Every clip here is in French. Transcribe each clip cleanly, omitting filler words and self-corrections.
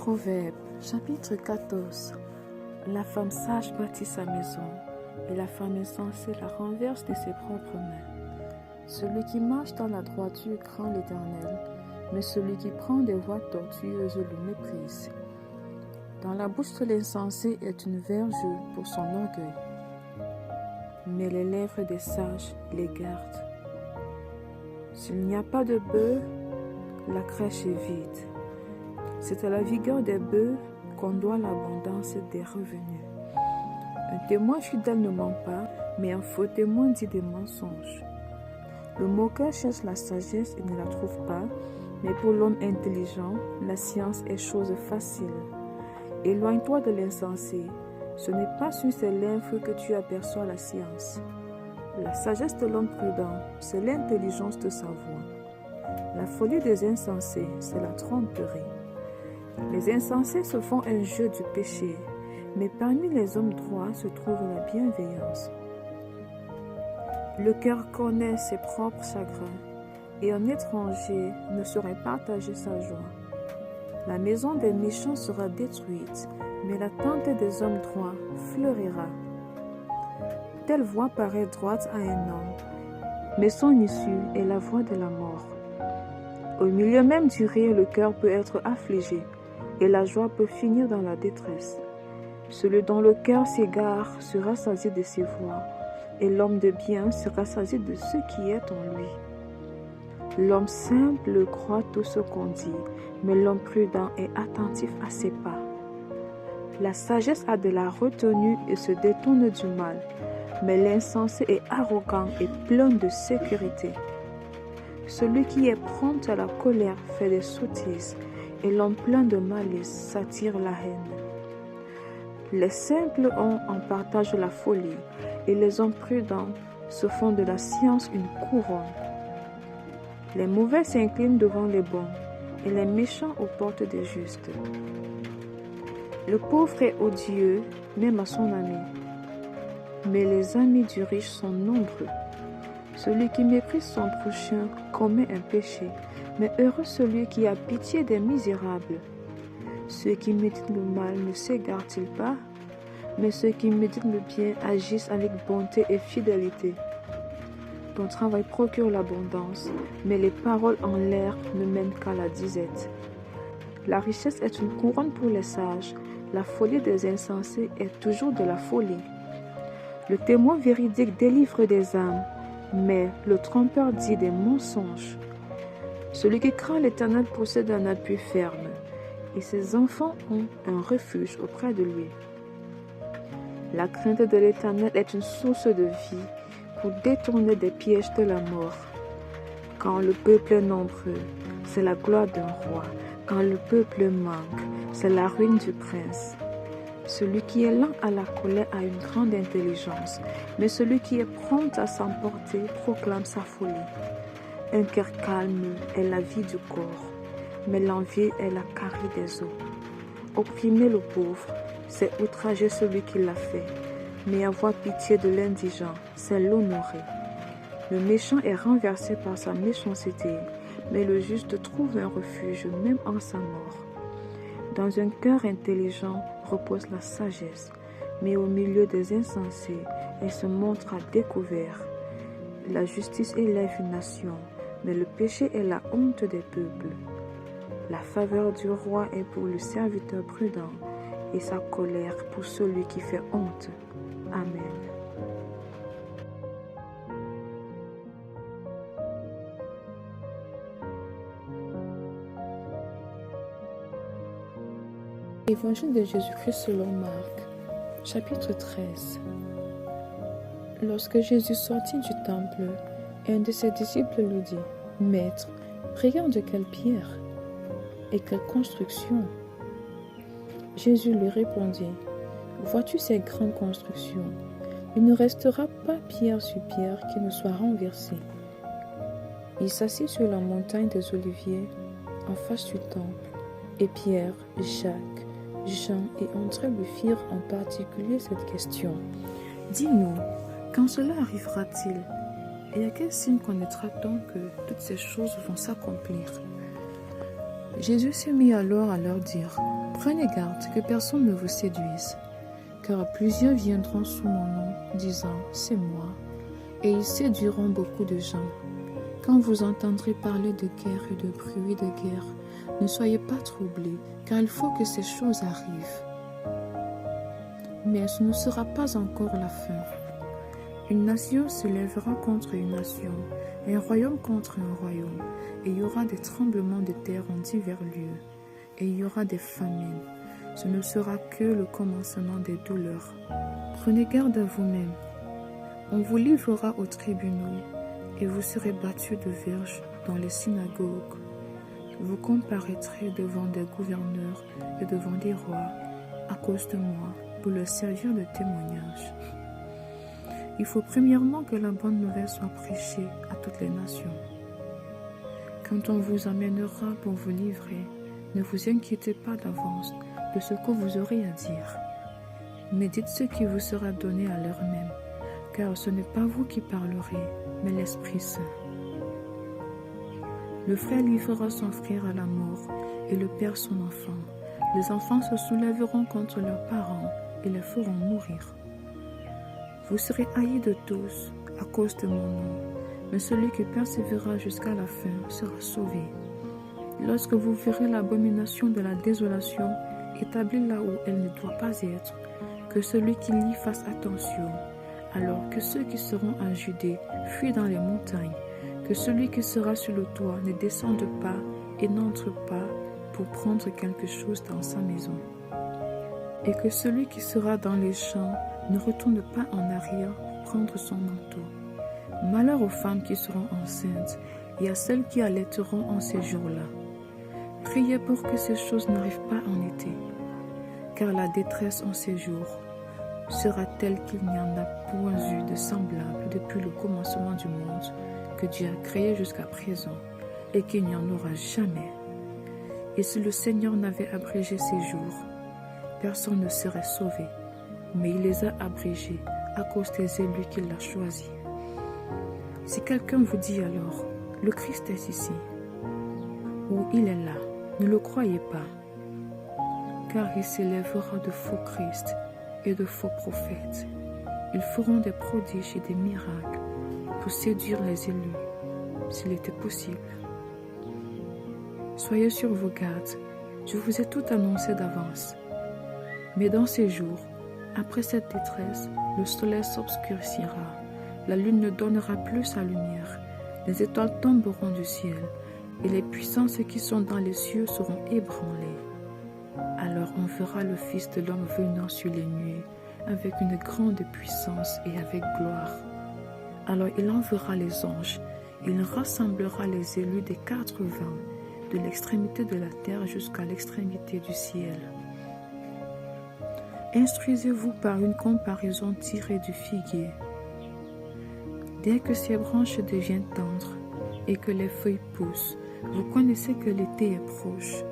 Proverbe, chapitre 14. La femme sage bâtit sa maison, et la femme insensée la renverse de ses propres mains. Celui qui marche dans la droiture craint l'Éternel, mais celui qui prend des voies tortueuses le méprise. Dans la bouche de l'insensé est une verge pour son orgueil, mais les lèvres des sages les gardent. S'il n'y a pas de bœufs, la crèche est vide. C'est à la vigueur des bœufs qu'on doit l'abondance des revenus. Un témoin fidèle ne ment pas, mais un faux témoin dit des mensonges. Le moqueur cherche la sagesse et ne la trouve pas, mais pour l'homme intelligent, la science est chose facile. Éloigne-toi de l'insensé, ce n'est pas sur ses lèvres que tu aperçois la science. La sagesse de l'homme prudent, c'est l'intelligence de sa voix. La folie des insensés, c'est la tromperie. Les insensés se font un jeu du péché, mais parmi les hommes droits se trouve la bienveillance. Le cœur connaît ses propres chagrins, et un étranger ne saurait partager sa joie. La maison des méchants sera détruite, mais la tente des hommes droits fleurira. Telle voie paraît droite à un homme, mais son issue est la voie de la mort. Au milieu même du rire, le cœur peut être affligé, et la joie peut finir dans la détresse. Celui dont le cœur s'égare sera rassasié de ses voies, et l'homme de bien sera rassasié de ce qui est en lui. L'homme simple croit tout ce qu'on dit, mais l'homme prudent est attentif à ses pas. La sagesse a de la retenue et se détourne du mal, mais l'insensé est arrogant et plein de sécurité. Celui qui est prompt à la colère fait des sottises, et l'homme plein de malice s'attire la haine. Les simples ont en partage la folie, et les hommes prudents se font de la science une couronne. Les mauvais s'inclinent devant les bons, et les méchants aux portes des justes. Le pauvre est odieux, même à son ami, mais les amis du riche sont nombreux. Celui qui méprise son prochain commet un péché, mais heureux celui qui a pitié des misérables. Ceux qui méditent le mal ne s'égarent-ils pas? Mais ceux qui méditent le bien agissent avec bonté et fidélité. Ton travail procure l'abondance, mais les paroles en l'air ne mènent qu'à la disette. La richesse est une couronne pour les sages, la folie des insensés est toujours de la folie. Le témoin véridique délivre des âmes, mais le trompeur dit des mensonges. Celui qui craint l'Éternel possède un appui ferme, et ses enfants ont un refuge auprès de lui. La crainte de l'Éternel est une source de vie pour détourner des pièges de la mort. Quand le peuple est nombreux, c'est la gloire d'un roi. Quand le peuple manque, c'est la ruine du prince. Celui qui est lent à la colère a une grande intelligence, mais celui qui est prompt à s'emporter proclame sa folie. Un cœur calme est la vie du corps, mais l'envie est la carie des os. Opprimer le pauvre, c'est outrager celui qui l'a fait, mais avoir pitié de l'indigent, c'est l'honorer. Le méchant est renversé par sa méchanceté, mais le juste trouve un refuge même en sa mort. Dans un cœur intelligent repose la sagesse, mais au milieu des insensés, elle se montre à découvert. La justice élève une nation, mais le péché est la honte des peuples. La faveur du roi est pour le serviteur prudent, et sa colère pour celui qui fait honte. Amen. Évangile de Jésus-Christ selon Marc, chapitre 13. Lorsque Jésus sortit du temple, un de ses disciples lui dit, « Maître, regarde quelle pierre et quelle construction !» Jésus lui répondit, « Vois-tu ces grandes constructions? Il ne restera pas pierre sur pierre qui ne soit renversée. » Il s'assit sur la montagne des Oliviers, en face du temple, et Pierre, Jacques, Jean et André lui firent en particulier cette question. « Dis-nous, quand cela arrivera-t-il? Et à quel signe connaîtra-t-on que toutes ces choses vont s'accomplir ?» Jésus se mit alors à leur dire, « Prenez garde que personne ne vous séduise, car plusieurs viendront sous mon nom, disant, « C'est moi », et ils séduiront beaucoup de gens. Quand vous entendrez parler de guerre et de bruit de guerre, ne soyez pas troublés, car il faut que ces choses arrivent. Mais ce ne sera pas encore la fin. Une nation se lèvera contre une nation, et un royaume contre un royaume, et il y aura des tremblements de terre en divers lieux, et il y aura des famines. Ce ne sera que le commencement des douleurs. Prenez garde à vous-mêmes. On vous livrera aux tribunaux, et vous serez battus de verges dans les synagogues. Vous comparaîtrez devant des gouverneurs et devant des rois à cause de moi, pour leur servir de témoignage. Il faut premièrement que la bonne nouvelle soit prêchée à toutes les nations. Quand on vous amènera pour vous livrer, ne vous inquiétez pas d'avance de ce que vous aurez à dire, mais dites ce qui vous sera donné à l'heure même, car ce n'est pas vous qui parlerez, mais l'Esprit Saint. Le frère livrera son frère à la mort, et le père son enfant. Les enfants se soulèveront contre leurs parents et les feront mourir. Vous serez haïs de tous à cause de mon nom, mais celui qui persévérera jusqu'à la fin sera sauvé. Lorsque vous verrez l'abomination de la désolation établie là où elle ne doit pas être, que celui qui lit fasse attention, alors que ceux qui seront en Judée fuient dans les montagnes, que celui qui sera sur le toit ne descende pas et n'entre pas pour prendre quelque chose dans sa maison, et que celui qui sera dans les champs ne retourne pas en arrière pour prendre son manteau. Malheur aux femmes qui seront enceintes et à celles qui allaiteront en ces jours-là. Priez pour que ces choses n'arrivent pas en été, car la détresse en ces jours sera telle qu'il n'y en a point eu de semblable depuis le commencement du monde que Dieu a créé jusqu'à présent, et qu'il n'y en aura jamais. Et si le Seigneur n'avait abrégé ces jours, personne ne serait sauvé, mais il les a abrégés à cause des élus qu'il a choisis. Si quelqu'un vous dit alors, le Christ est ici, ou il est là, ne le croyez pas, car il s'élèvera de faux Christ et de faux prophètes. Ils feront des prodiges et des miracles pour séduire les élus, s'il était possible. Soyez sur vos gardes, je vous ai tout annoncé d'avance. Mais dans ces jours, après cette détresse, le soleil s'obscurcira, la lune ne donnera plus sa lumière, les étoiles tomberont du ciel, et les puissances qui sont dans les cieux seront ébranlées. Alors on verra le Fils de l'homme venant sur les nuées, avec une grande puissance et avec gloire. Alors il enverra les anges, et il rassemblera les élus des 4 vents, de l'extrémité de la terre jusqu'à l'extrémité du ciel. Instruisez-vous par une comparaison tirée du figuier. Dès que ses branches deviennent tendres et que les feuilles poussent, vous connaissez que l'été est proche.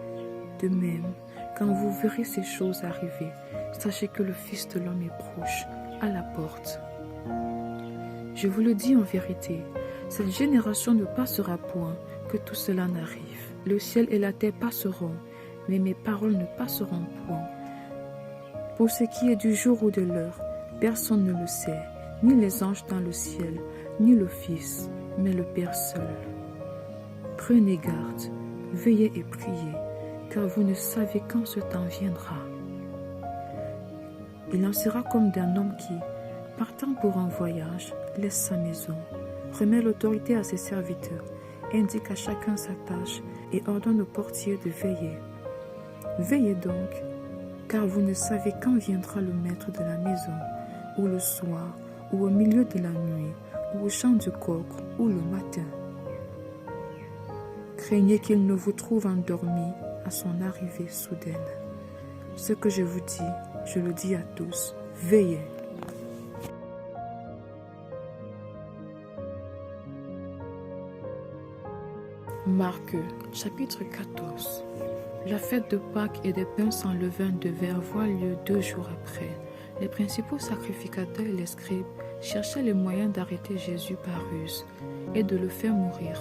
De même, quand vous verrez ces choses arriver, sachez que le Fils de l'homme est proche, à la porte. Je vous le dis en vérité, cette génération ne passera point que tout cela n'arrive. Le ciel et la terre passeront, mais mes paroles ne passeront point. Pour ce qui est du jour ou de l'heure, personne ne le sait, ni les anges dans le ciel, ni le Fils, mais le Père seul. Prenez garde, veillez et priez, car vous ne savez quand ce temps viendra. Il en sera comme d'un homme qui, partant pour un voyage, laisse sa maison, remet l'autorité à ses serviteurs, indique à chacun sa tâche et ordonne au portier de veiller. Veillez donc, car vous ne savez quand viendra le maître de la maison, ou le soir, ou au milieu de la nuit, ou au chant du coq, ou le matin. Craignez qu'il ne vous trouve endormi à son arrivée soudaine. Ce que je vous dis, je le dis à tous, veillez. Marc, chapitre 14. La fête de Pâques et des pains sans levain devait avoir lieu 2 jours après. Les principaux sacrificateurs et les scribes cherchaient les moyens d'arrêter Jésus par ruse et de le faire mourir,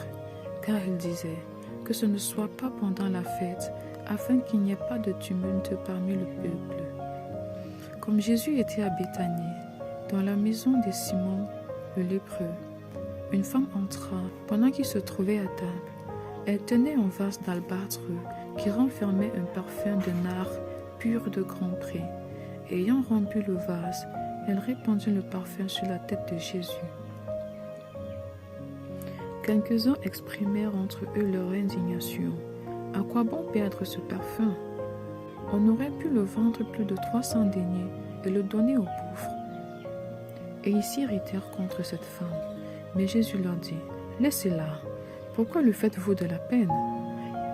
car ils disaient, que ce ne soit pas pendant la fête, afin qu'il n'y ait pas de tumulte parmi le peuple. » Comme Jésus était à Béthanie, dans la maison de Simon le lépreux, une femme entra pendant qu'il se trouvait à table. Elle tenait un vase d'albâtre qui renfermait un parfum de nard pur de grand prix. Ayant rompu le vase, elle répandit le parfum sur la tête de Jésus. Quelques-uns exprimèrent entre eux leur indignation. À quoi bon perdre ce parfum? On aurait pu le vendre plus de 300 deniers et le donner aux pauvres. Et ils s'irritèrent contre cette femme. Mais Jésus leur dit, « Laissez-la. Pourquoi le faites-vous de la peine?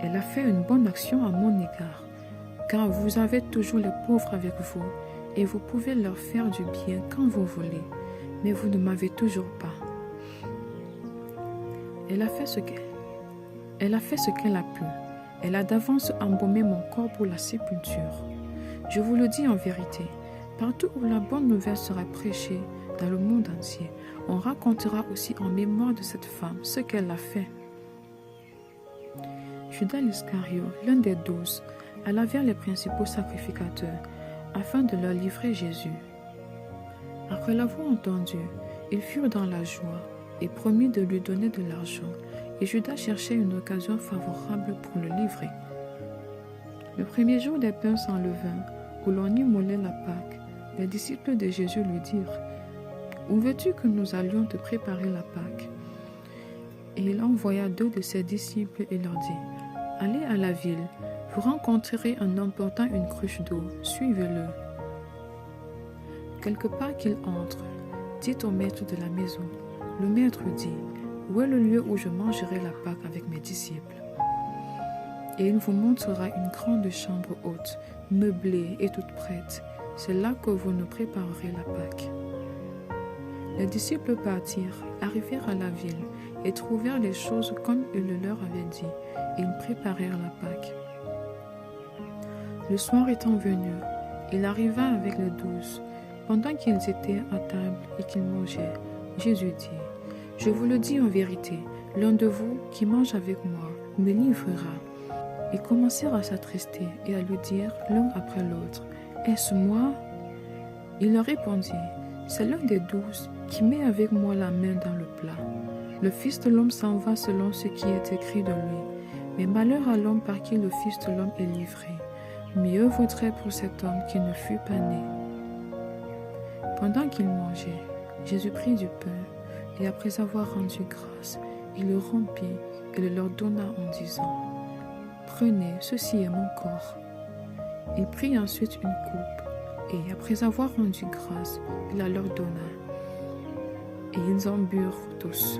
Elle a fait une bonne action à mon égard, car vous avez toujours les pauvres avec vous, et vous pouvez leur faire du bien quand vous voulez, mais vous ne m'avez toujours pas. Elle a fait ce qu'elle a pu. Elle a d'avance embaumé mon corps pour la sépulture. Je vous le dis en vérité, partout où la bonne nouvelle sera prêchée dans le monde entier, on racontera aussi en mémoire de cette femme ce qu'elle a fait. » Judas l'Iscariote, l'un des 12, alla vers les principaux sacrificateurs afin de leur livrer Jésus. Après l'avoir entendu, ils furent dans la joie et promit de lui donner de l'argent, et Judas cherchait une occasion favorable pour le livrer. Le premier jour des pains sans levain, où l'on immolait la Pâque, les disciples de Jésus lui dirent, « Où veux-tu que nous allions te préparer la Pâque ?» Et il envoya 2 de ses disciples et leur dit, « Allez à la ville, vous rencontrerez un homme portant une cruche d'eau, suivez-le. Quelque part qu'il entre, dites au maître de la maison. Le maître dit, où est le lieu où je mangerai la Pâque avec mes disciples? Et il vous montrera une grande chambre haute, meublée et toute prête. C'est là que vous nous préparerez la Pâque. » Les disciples partirent, arrivèrent à la ville et trouvèrent les choses comme il le leur avait dit, et ils préparèrent la Pâque. Le soir étant venu, il arriva avec les 12. Pendant qu'ils étaient à table et qu'ils mangeaient, Jésus dit, « Je vous le dis en vérité, l'un de vous qui mange avec moi me livrera. » Ils commencèrent à s'attrister et à lui dire l'un après l'autre, « Est-ce moi ?» Il leur répondit, « C'est l'un des 12 qui met avec moi la main dans le plat. Le Fils de l'homme s'en va selon ce qui est écrit de lui, mais malheur à l'homme par qui le Fils de l'homme est livré. Mieux vaudrait pour cet homme qui ne fût pas né. » Pendant qu'ils mangeaient, Jésus prit du pain, et après avoir rendu grâce, il le rompit et le leur donna en disant, « Prenez, ceci est mon corps. » Il prit ensuite une coupe, et après avoir rendu grâce, il la leur donna. Et ils en burent tous.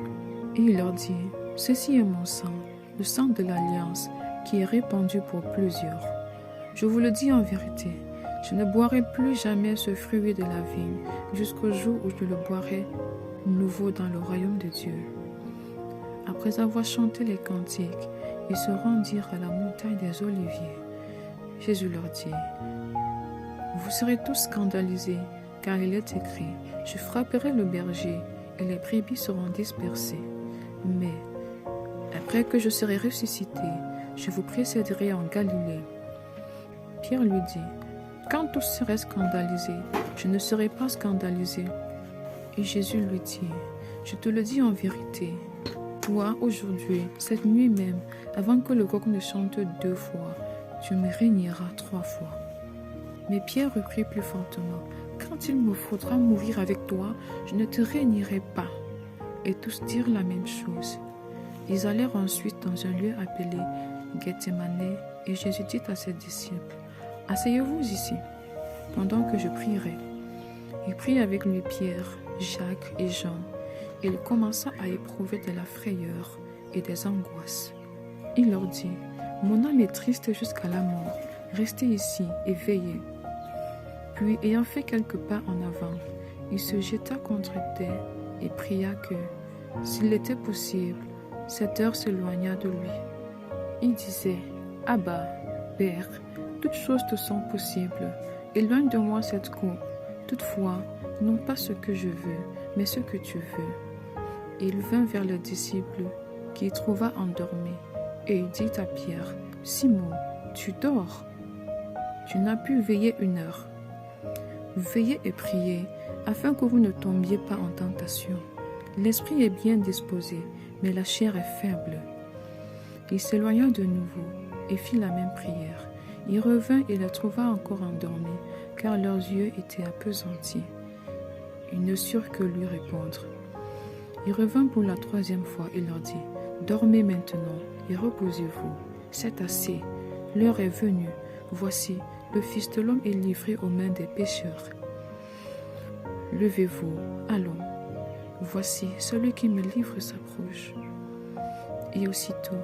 Et il leur dit, « Ceci est mon sang, le sang de l'alliance, qui est répandu pour plusieurs. Je vous le dis en vérité, je ne boirai plus jamais ce fruit de la vigne jusqu'au jour où je le boirai nouveau dans le royaume de Dieu. » Après avoir chanté les cantiques, ils se rendirent à la montagne des Oliviers. Jésus leur dit, « Vous serez tous scandalisés, car il est écrit, « Je frapperai le berger, et les brebis seront dispersées. » Mais, après que je serai ressuscité, je vous précéderai en Galilée. Pierre lui dit, « Quand tous seraient scandalisés, je ne serai pas scandalisé. » Et Jésus lui dit, « Je te le dis en vérité, toi, aujourd'hui, cette nuit même, avant que le coq ne chante 2 fois, tu me régneras 3 fois. » Mais Pierre reprit plus fortement, « Quand il me faudra mourir avec toi, je ne te régnerai pas. » Et tous dirent la même chose. Ils allèrent ensuite dans un lieu appelé Gethsémane, et Jésus dit à ses disciples, « Asseyez-vous ici, pendant que je prierai. » Il prit avec lui Pierre, Jacques et Jean. Il commença à éprouver de la frayeur et des angoisses. Il leur dit, « Mon âme est triste jusqu'à la mort. Restez ici et veillez. » Puis, ayant fait quelques pas en avant, il se jeta contre terre et pria que, s'il était possible, cette heure s'éloignât de lui. Il disait, « Abba, Père, toutes choses te sont possibles. Éloigne de moi cette coupe. Toutefois, non pas ce que je veux, mais ce que tu veux. » Et il vint vers le disciple, qu'il trouva endormi, Et il dit à Pierre, « Simon, tu dors? Tu n'as pu veiller 1 heure. Veillez et priez, afin que vous ne tombiez pas en tentation. L'esprit est bien disposé, mais la chair est faible. » Il s'éloigna de nouveau et fit la même prière. Il revint et les trouva encore endormis, car leurs yeux étaient appesantis. Ils ne surent que lui répondre. Il revint pour la 3e fois et leur dit, « Dormez maintenant et reposez-vous. C'est assez. L'heure est venue. Voici, le Fils de l'homme est livré aux mains des pécheurs. Levez-vous, allons. Voici, celui qui me livre s'approche. » Et aussitôt,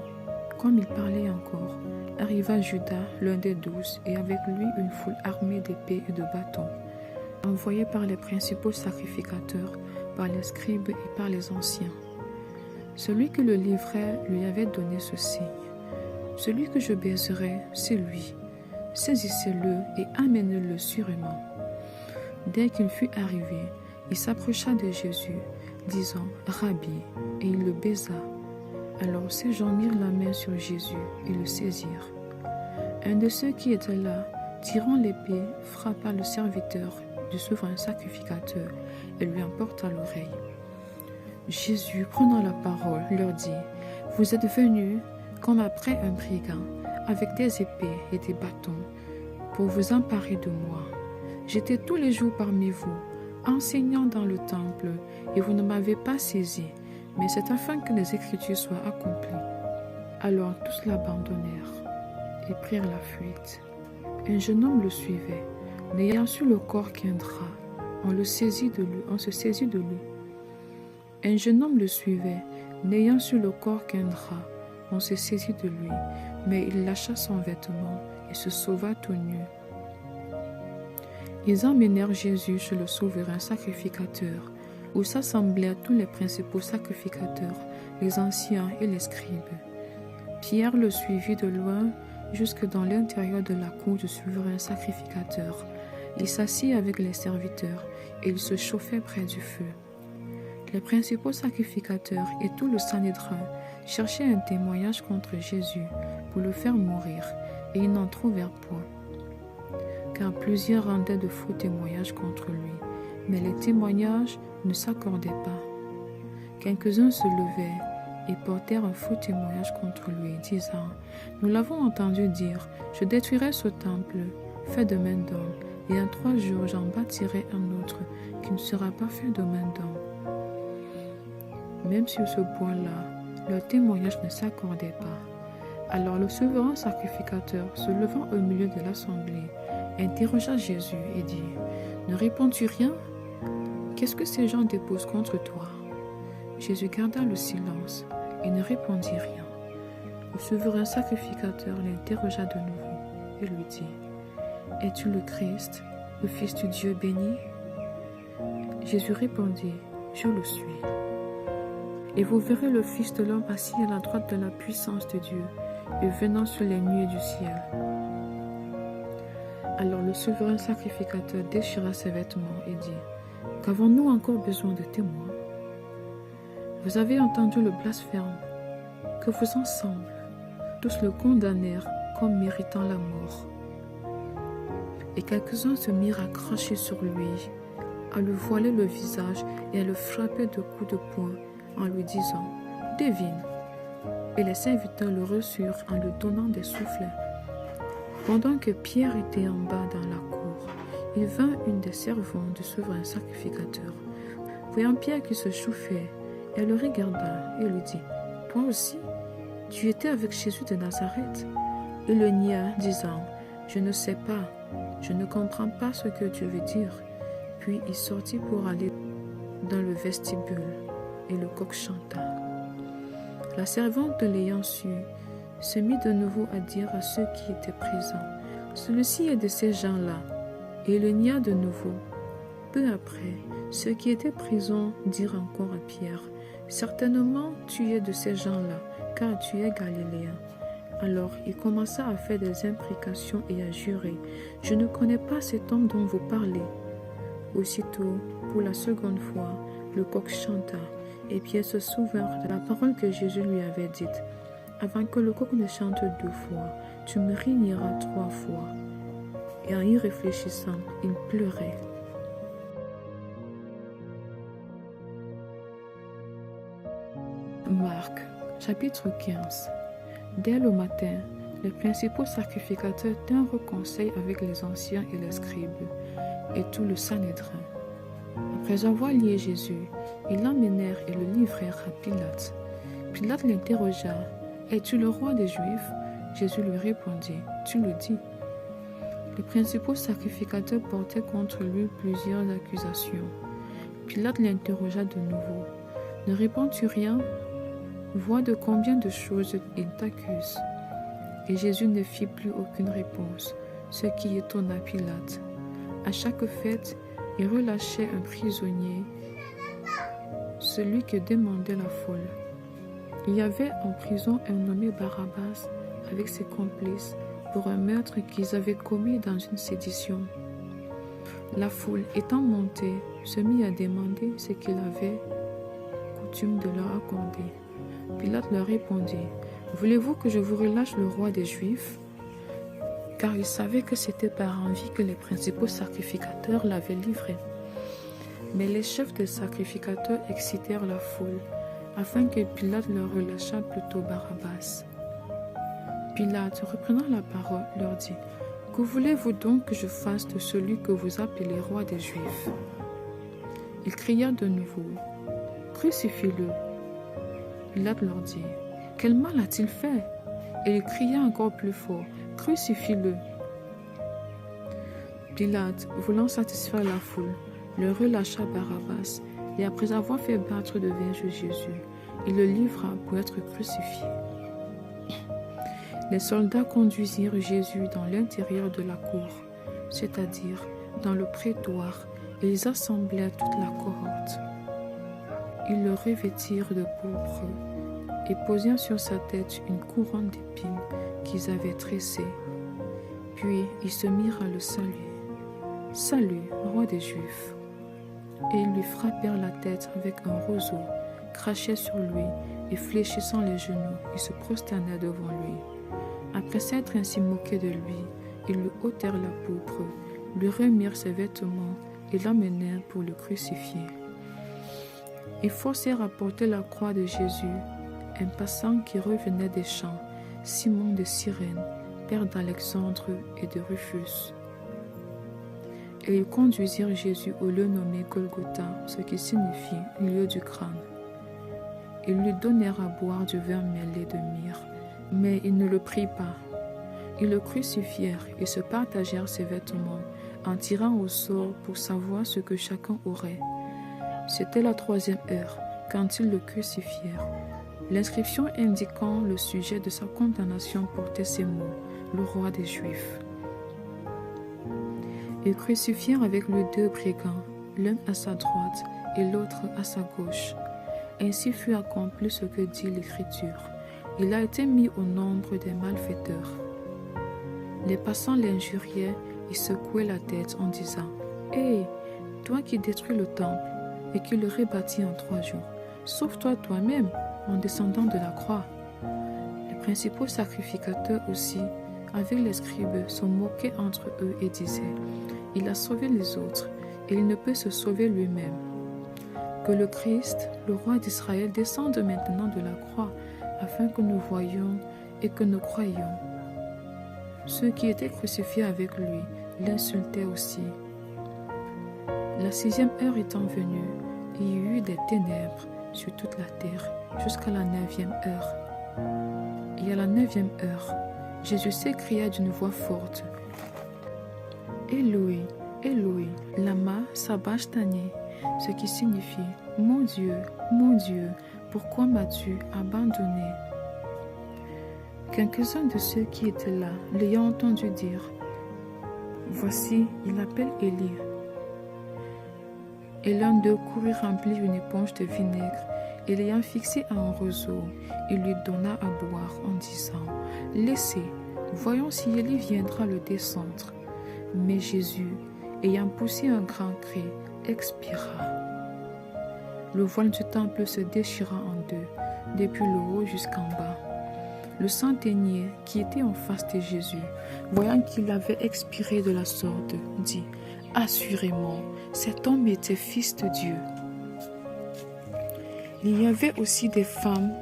comme il parlait encore, arriva Judas, l'un des 12, et avec lui une foule armée d'épées et de bâtons, envoyés par les principaux sacrificateurs, par les scribes et par les anciens. Celui qui le livrait lui avait donné ce signe. « Celui que je baiserai, c'est lui. Saisissez-le et amenez-le sûrement. » Dès qu'il fut arrivé, il s'approcha de Jésus, disant « Rabbi », et il le baisa. Alors ces gens mirent la main sur Jésus et le saisirent. Un de ceux qui étaient là, tirant l'épée, frappa le serviteur du souverain sacrificateur et lui emporta l'oreille. Jésus, prenant la parole, leur dit, « Vous êtes venus, comme après un brigand, avec des épées et des bâtons, pour vous emparer de moi. J'étais tous les jours parmi vous, enseignant dans le temple, et vous ne m'avez pas saisi, mais c'est afin que les Écritures soient accomplies. » Alors tous l'abandonnèrent et prirent la fuite. Un jeune homme le suivait, n'ayant sur le corps qu'un drap. On se saisit de lui. Un jeune homme le suivait, n'ayant sur le corps qu'un drap. On se saisit de lui, mais il lâcha son vêtement et se sauva tout nu. Ils emmenèrent Jésus chez le souverain sacrificateur, où s'assemblèrent tous les principaux sacrificateurs, les anciens et les scribes. Pierre le suivit de loin jusque dans l'intérieur de la cour du souverain sacrificateur. Il s'assit avec les serviteurs et il se chauffait près du feu. Les principaux sacrificateurs et tout le Sanhédrin cherchaient un témoignage contre Jésus pour le faire mourir, et ils n'en trouvèrent point, car plusieurs rendaient de faux témoignages contre lui, mais les témoignages ne s'accordaient pas. Quelques-uns se levaient et portèrent un faux témoignage contre lui, disant, « Nous l'avons entendu dire, je détruirai ce temple, fait de main d'homme, et en 3 jours j'en bâtirai un autre qui ne sera pas fait de main d'homme. » Même sur ce point-là, leur témoignage ne s'accordait pas. Alors le souverain sacrificateur, se levant au milieu de l'assemblée, interrogea Jésus et dit, « Ne réponds-tu rien? Qu'est-ce que ces gens déposent contre toi? » Jésus garda le silence et ne répondit rien. Le souverain sacrificateur l'interrogea de nouveau et lui dit, « Es-tu le Christ, le Fils du Dieu béni? » Jésus répondit, « Je le suis. Et vous verrez le Fils de l'homme assis à la droite de la puissance de Dieu et venant sur les nuées du ciel. » Alors le souverain sacrificateur déchira ses vêtements et dit, « Qu'avons-nous encore besoin de témoins? Vous avez entendu le blasphème, que vous ensemble, tous le condamnèrent comme méritant la mort. » Et quelques-uns se mirent à cracher sur lui, à lui voiler le visage et à le frapper de coups de poing en lui disant, « Devine !» Et les serviteurs le reçurent en lui donnant des soufflets. Pendant que Pierre était en bas dans la cour, il vint une des servantes du souverain sacrificateur. Voyant Pierre qui se chauffait, elle le regarda et lui dit, « Toi aussi, tu étais avec Jésus de Nazareth. » Il le nia, disant, « Je ne sais pas, je ne comprends pas ce que tu veux dire. » Puis il sortit pour aller dans le vestibule, et le coq chanta. La servante, l'ayant su, se mit de nouveau à dire à ceux qui étaient présents, « Celui-ci est de ces gens-là. » Et il le nia de nouveau. Peu après, ceux qui étaient présents dirent encore à Pierre, « Certainement tu es de ces gens-là, car tu es galiléen. » Alors il commença à faire des imprécations et à jurer, « Je ne connais pas cet homme dont vous parlez. » Aussitôt, pour la seconde fois, le coq chanta, et Pierre se souvint de la parole que Jésus lui avait dite. Avant que le coq ne chante 2 fois, tu me réuniras 3 fois. » Et en y réfléchissant, il pleurait. Marc, chapitre 15. Dès le matin, les principaux sacrificateurs tinrent conseil avec les anciens et les scribes, et tout le Sanhédrin. Après avoir lié Jésus, ils l'emmenèrent et le livrèrent à Pilate. Pilate l'interrogea. « Es-tu le roi des Juifs ?» Jésus lui répondit. « Tu le dis. » Les principaux sacrificateurs portaient contre lui plusieurs accusations. Pilate l'interrogea de nouveau. « Ne réponds-tu rien ? Vois de combien de choses il t'accuse. » Et Jésus ne fit plus aucune réponse, ce qui étonna Pilate. À chaque fête, il relâchait un prisonnier, celui que demandait la foule. Il y avait en prison un nommé Barabbas avec ses complices pour un meurtre qu'ils avaient commis dans une sédition. La foule étant montée, se mit à demander ce qu'il avait coutume de leur accorder. Pilate leur répondit. « Voulez-vous que je vous relâche le roi des Juifs ?» Car il savait que c'était par envie que les principaux sacrificateurs l'avaient livré. Mais les chefs des sacrificateurs excitèrent la foule, afin que Pilate leur relâchât plutôt Barabbas. Pilate, reprenant la parole, leur dit. « Que voulez-vous donc que je fasse de celui que vous appelez roi des Juifs ?» Ils crièrent de nouveau. « Crucifie-le !» Pilate leur dit. « Quel mal a-t-il fait ?» Et il cria encore plus fort. « Crucifie-le !» Pilate, voulant satisfaire la foule, leur relâcha Barabbas, et après avoir fait battre de verge Jésus, il le livra pour être crucifié. Les soldats conduisirent Jésus dans l'intérieur de la cour, c'est-à-dire dans le prétoire, et ils assemblèrent toute la cohorte. Ils le revêtirent de pourpre et posèrent sur sa tête une couronne d'épines qu'ils avaient tressée. Puis ils se mirent à le saluer. « Salut, roi des Juifs !» Et ils lui frappèrent la tête avec un roseau, crachaient sur lui et fléchissant les genoux, ils se prosternèrent devant lui. Après s'être ainsi moqués de lui, ils lui ôtèrent la pourpre, lui remirent ses vêtements et l'amenèrent pour le crucifier. Ils forcèrent à porter la croix de Jésus un passant qui revenait des champs, Simon de Cyrène, père d'Alexandre et de Rufus. Et ils conduisirent Jésus au lieu nommé Golgotha, ce qui signifie lieu du crâne. Ils lui donnèrent à boire du vin mêlé de myrrhe, mais il ne le prit pas. Ils le crucifièrent et se partagèrent ses vêtements en tirant au sort pour savoir ce que chacun aurait. C'était la 3e heure quand ils le crucifièrent. L'inscription indiquant le sujet de sa condamnation portait ces mots, le roi des Juifs. Ils crucifièrent avec lui 2 brigands, l'un à sa droite et l'autre à sa gauche. Ainsi fut accompli ce que dit l'Écriture. Il a été mis au nombre des malfaiteurs. Les passants l'injuriaient et secouaient la tête en disant « Hé, toi qui détruis le temple et qui le rebâtis en 3 jours, sauve-toi toi-même en descendant de la croix. » Les principaux sacrificateurs aussi, avec les scribes, se moquaient entre eux et disaient « Il a sauvé les autres et il ne peut se sauver lui-même. » Que le Christ, le roi d'Israël, descende maintenant de la croix afin que nous voyions et que nous croyions. Ceux qui étaient crucifiés avec lui l'insultaient aussi. La 6e heure étant venue, il y eut des ténèbres sur toute la terre jusqu'à la 9e heure. Et à la 9e heure, Jésus s'écria d'une voix forte « Éloi, Éloi, lama sabachthani » ce qui signifie « Mon Dieu, pourquoi m'as-tu abandonné ?» Quelques-uns de ceux qui étaient là l'ayant entendu dire « Voici, il appelle Élie. » Et l'un d'eux courut remplir une éponge de vinaigre et l'ayant fixé à un roseau, il lui donna à boire en disant « Laissez, voyons si Élie viendra le descendre. » Mais Jésus, ayant poussé un grand cri, expira. Le voile du temple se déchira en 2, depuis le haut jusqu'en bas. Le centenier qui était en face de Jésus, voyant qu'il avait expiré de la sorte, dit « Assurément, cet homme était fils de Dieu. » Il y avait aussi des femmes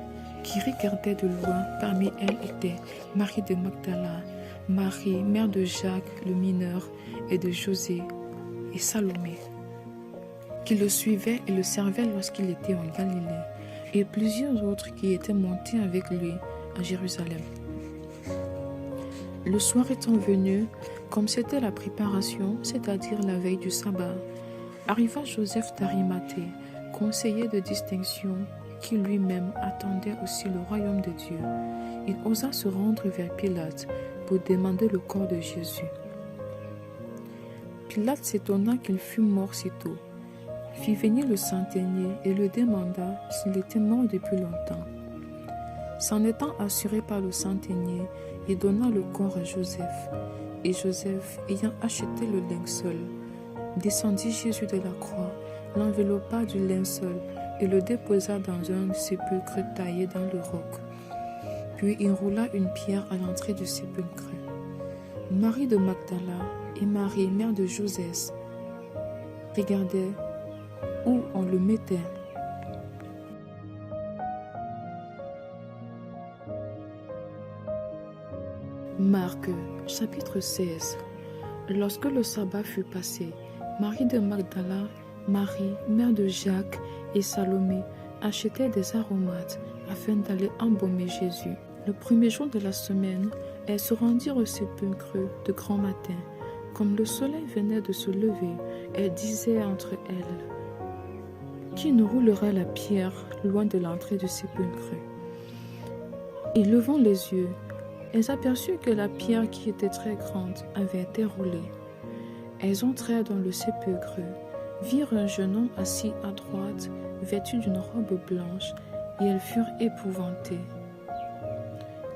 qui regardaient de loin. Parmi elles étaient Marie de Magdala, Marie, mère de Jacques le mineur et de José, et Salomé, qui le suivaient et le servaient lorsqu'il était en Galilée, et plusieurs autres qui étaient montés avec lui à Jérusalem. Le soir étant venu, comme c'était la préparation, c'est-à-dire la veille du sabbat, arriva Joseph d'Arimathée, conseiller de distinction, qui lui-même attendait aussi le royaume de Dieu. Il osa se rendre vers Pilate pour demander le corps de Jésus. Pilate s'étonna qu'il fût mort si tôt, fit venir le centenier et le demanda s'il était mort depuis longtemps. S'en étant assuré par le centenier, il donna le corps à Joseph. Et Joseph, ayant acheté le linceul, descendit Jésus de la croix, l'enveloppa du linceul et le déposa dans un sépulcre taillé dans le roc. Puis il roula une pierre à l'entrée du sépulcre. Marie de Magdala et Marie, mère de Joseph, regardaient où on le mettait. Marc, chapitre 16. Lorsque le sabbat fut passé, Marie de Magdala, Marie, mère de Jacques et Salomé achetaient des aromates afin d'aller embaumer Jésus. Le premier jour de la semaine, elles se rendirent au sépulcre de grand matin. Comme le soleil venait de se lever, elles disaient entre elles: Qui nous roulera la pierre loin de l'entrée du sépulcre? Et levant les yeux, elles aperçurent que la pierre qui était très grande avait été roulée. Elles entrèrent dans le sépulcre, virent un jeune homme assis à droite, vêtu d'une robe blanche, et elles furent épouvantées.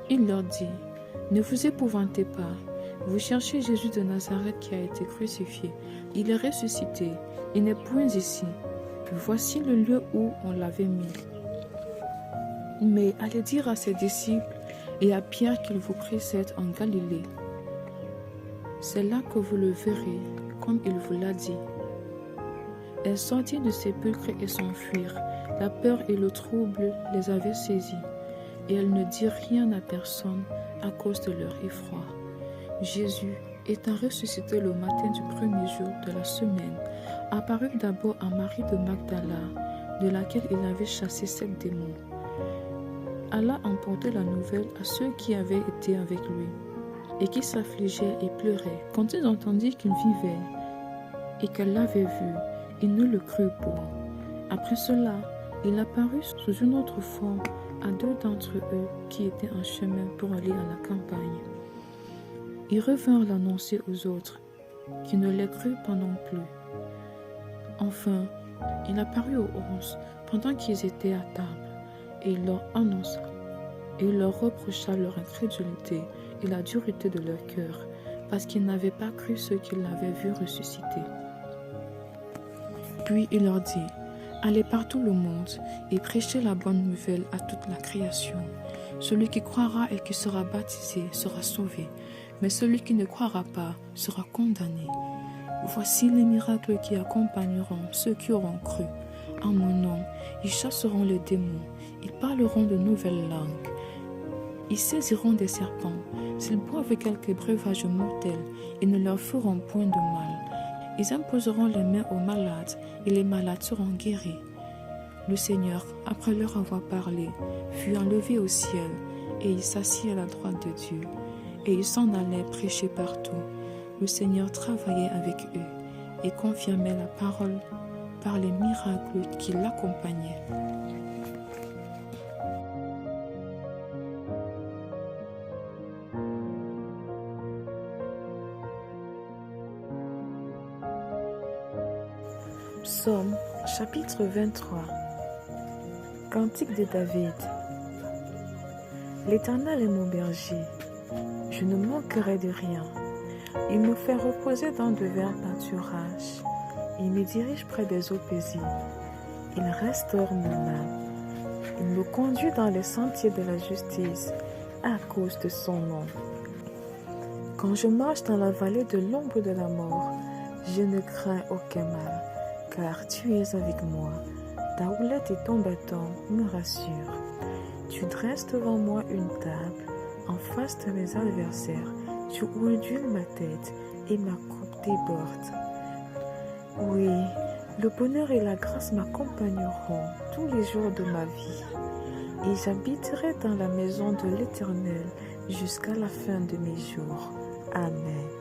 Il leur dit: Ne vous épouvantez pas, vous cherchez Jésus de Nazareth qui a été crucifié. Il est ressuscité, il n'est point ici. Voici le lieu où on l'avait mis. Mais allez dire à ses disciples et à Pierre qu'il vous précède en Galilée. C'est là que vous le verrez, comme il vous l'a dit. Elles sortirent du sépulcre et s'enfuirent. La peur et le trouble les avaient saisies, et elles ne dirent rien à personne à cause de leur effroi. Jésus, étant ressuscité le matin du premier jour de la semaine, apparut d'abord à Marie de Magdala, de laquelle il avait chassé 7 démons. Allah emportait la nouvelle à ceux qui avaient été avec lui et qui s'affligeaient et pleuraient. Quand ils entendirent qu'il vivait et qu'elle l'avait vu, ils ne le crurent point. Après cela, il apparut sous une autre forme à 2 d'entre eux qui étaient en chemin pour aller à la campagne. Ils revinrent l'annoncer aux autres, qui ne les crurent pas non plus. Enfin, il apparut aux 11 pendant qu'ils étaient à table, et il leur annonça, et il leur reprocha leur incrédulité et la dureté de leur cœur, parce qu'ils n'avaient pas cru ceux qu'ils l'avaient vu ressusciter. Puis il leur dit: Allez par tout le monde et prêchez la bonne nouvelle à toute la création. Celui qui croira et qui sera baptisé sera sauvé, mais celui qui ne croira pas sera condamné. Voici les miracles qui accompagneront ceux qui auront cru. En mon nom, ils chasseront les démons, ils parleront de nouvelles langues, ils saisiront des serpents. S'ils boivent quelques breuvages mortels, ils ne leur feront point de mal. Ils imposeront les mains aux malades, et les malades seront guéris. Le Seigneur, après leur avoir parlé, fut enlevé au ciel, et il s'assit à la droite de Dieu. Et ils s'en allaient prêcher partout. Le Seigneur travaillait avec eux, et confirmait la parole par les miracles qui l'accompagnaient. Psaume, chapitre 23. Cantique de David. L'Éternel est mon berger, je ne manquerai de rien. Il me fait reposer dans de verts pâturages. Il me dirige près des eaux paisibles. Il restaure mon âme. Il me conduit dans les sentiers de la justice, à cause de son nom. Quand je marche dans la vallée de l'ombre de la mort, je ne crains aucun mal, car tu es avec moi. Ta houlette et ton bâton me rassurent. Tu dresses devant moi une table en face de mes adversaires. Tu ondules ma tête et ma coupe déborde. Oui, le bonheur et la grâce m'accompagneront tous les jours de ma vie, et j'habiterai dans la maison de l'Éternel jusqu'à la fin de mes jours. Amen.